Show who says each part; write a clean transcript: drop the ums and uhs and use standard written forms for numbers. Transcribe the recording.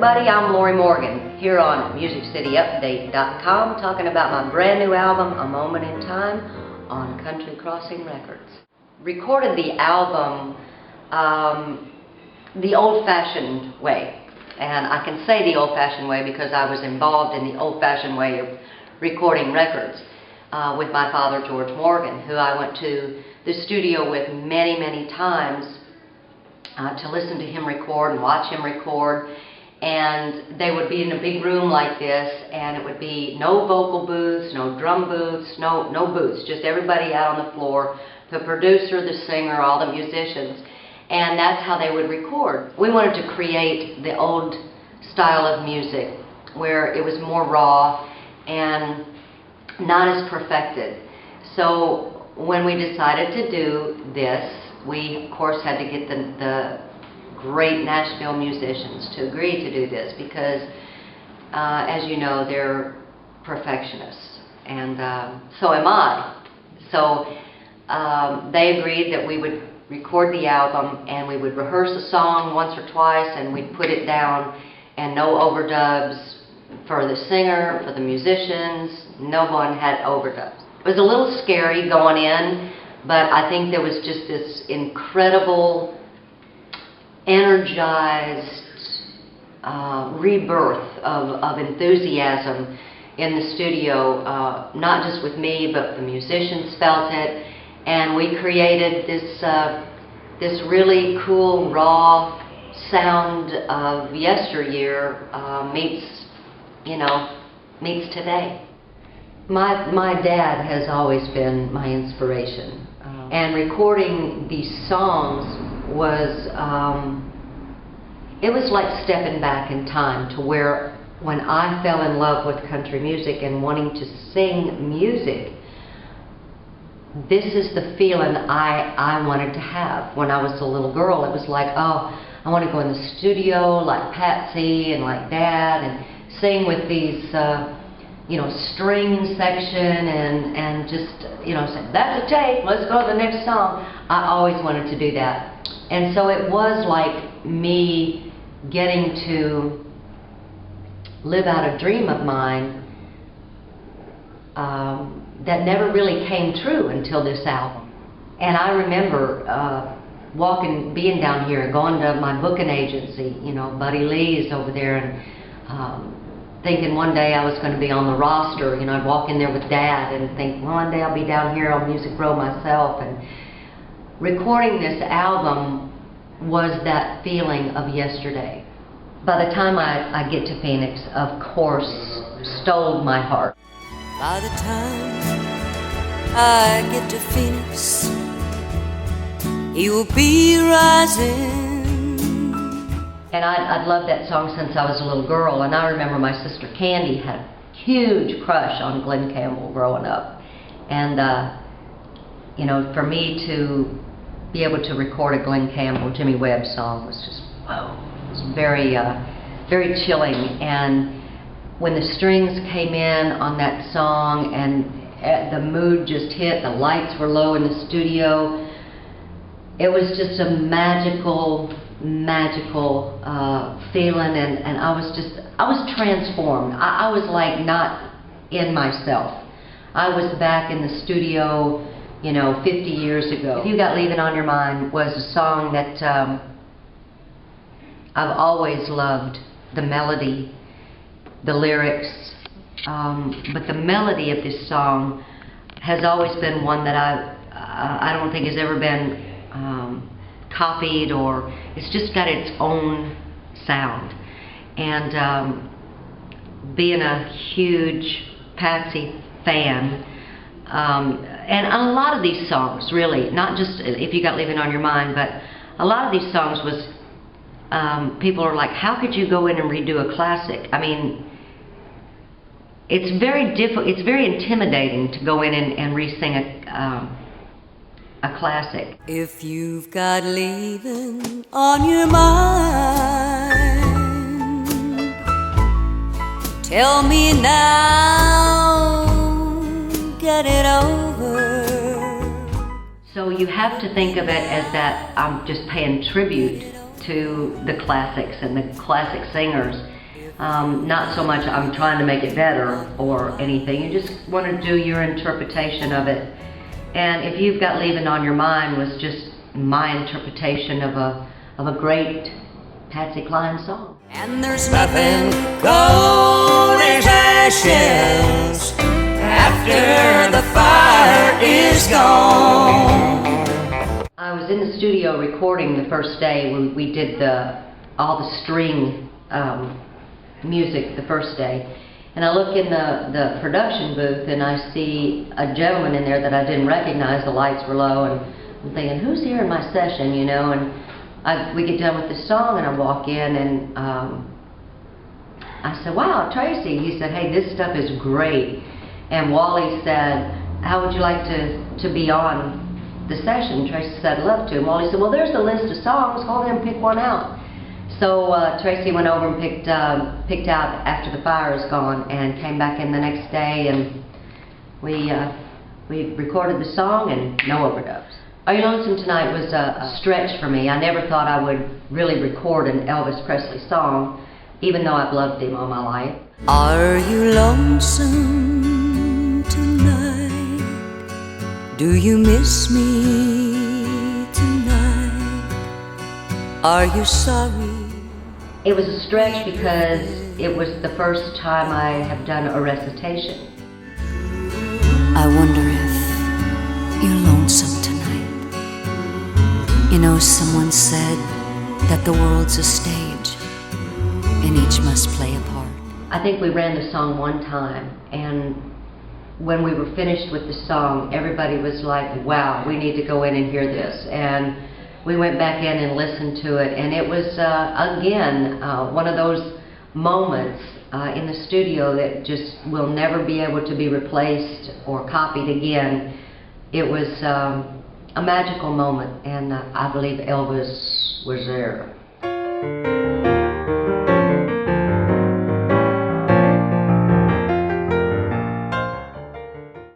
Speaker 1: everybody, I'm Lorrie Morgan here on MusicCityUpdate.com talking about my brand new album, A Moment in Time, on Country Crossing Records. Recorded the album the old-fashioned way, and I can say the old-fashioned way because I was involved in the old-fashioned way of recording records with my father, George Morgan, who I went to the studio with many, many times to listen to him record and watch him record. And they would be in a big room like this, and it would be no vocal booths, no drum booths, no booths, just everybody out on the floor, the producer, the singer, all the musicians, and that's how they would record. We wanted to create the old style of music where it was more raw and not as perfected. So when we decided to do this, we of course had to get the great Nashville musicians to agree to do this because, as you know, they're perfectionists, and so am I. So they agreed that we would record the album and we would rehearse a song once or twice and we'd put it down, and no overdubs for the singer, for the musicians. No one had overdubs. It was a little scary going in, but I think there was just this incredible energized rebirth of enthusiasm in the studio, not just with me, but the musicians felt it, and we created this really cool raw sound of yesteryear meets today. My dad has always been my inspiration, and recording these songs was it was like stepping back in time to where when I fell in love with country music and wanting to sing music, this is the feeling I wanted to have when I was a little girl. It was like, oh, I want to go in the studio like Patsy and like Dad and sing with these string section and just say, that's a tape, let's go to the next song. I always wanted to do that. And so it was like me getting to live out a dream of mine that never really came true until this album. And I remember being down here, going to my booking agency, Buddy Lee's over there, and thinking one day I was going to be on the roster. I'd walk in there with Dad and think, well, one day I'll be down here on Music Row myself. And recording this album was that feeling of yesterday. By the time I get to Phoenix, of course, stole my heart.
Speaker 2: By the time I get to Phoenix, he will be rising.
Speaker 1: And I'd loved that song since I was a little girl, and I remember my sister Candy had a huge crush on Glen Campbell growing up. And for me to be able to record a Glen Campbell, Jimmy Webb song was just, whoa. It was very, very chilling. And when the strings came in on that song and the mood just hit, the lights were low in the studio, it was just a magical feeling, and I was transformed. I was like not in myself. I was back in the studio 50 years ago. If You Got Leaving on Your Mind was a song that I've always loved, the melody, the lyrics, but the melody of this song has always been one that I don't think has ever been copied, or it's just got its own sound. And being a huge Patsy fan, and a lot of these songs, really, not just If You Got Leaving on Your Mind, but a lot of these songs was, people are like, how could you go in and redo a classic? I mean, it's very intimidating to go in and re-sing a classic.
Speaker 2: If you've got leaving on your mind, tell me now, get it over.
Speaker 1: So you have to think of it as that I'm just paying tribute to the classics and the classic singers. Not so much I'm trying to make it better or anything. You just want to do your interpretation of it. And If You've Got Leaving on Your Mind was just my interpretation of a great Patsy Cline song.
Speaker 2: And there's nothing cold as ashes after the fire is gone.
Speaker 1: I was in the studio recording the first day when we did all the string music the first day. And I look in the production booth and I see a gentleman in there that I didn't recognize. The lights were low and I'm thinking, who's here in my session, you know? And we get done with the song and I walk in and I said, wow, Tracy. He said, hey, this stuff is great. And Wally said, how would you like to be on the session? Tracy said, I'd love to. And Wally said, well, there's a list of songs. Go ahead and pick one out. So Tracy went over and picked out After the Fire Is Gone and came back in the next day, and we recorded the song and no overdubs. Are You Lonesome Tonight was a stretch for me. I never thought I would really record an Elvis Presley song, even though I've loved him all my life.
Speaker 2: Are you lonesome tonight? Do you miss me tonight? Are you sorry?
Speaker 1: It was a stretch because it was the first time I have done a recitation.
Speaker 2: I wonder if you're lonesome tonight. You know, someone said that the world's a stage and each must play a part.
Speaker 1: I think we ran the song one time, and when we were finished with the song, everybody was like, wow, we need to go in and hear this. And we went back in and listened to it, and it was, again, one of those moments in the studio that just will never be able to be replaced or copied again. It was a magical moment, and I believe Elvis was there.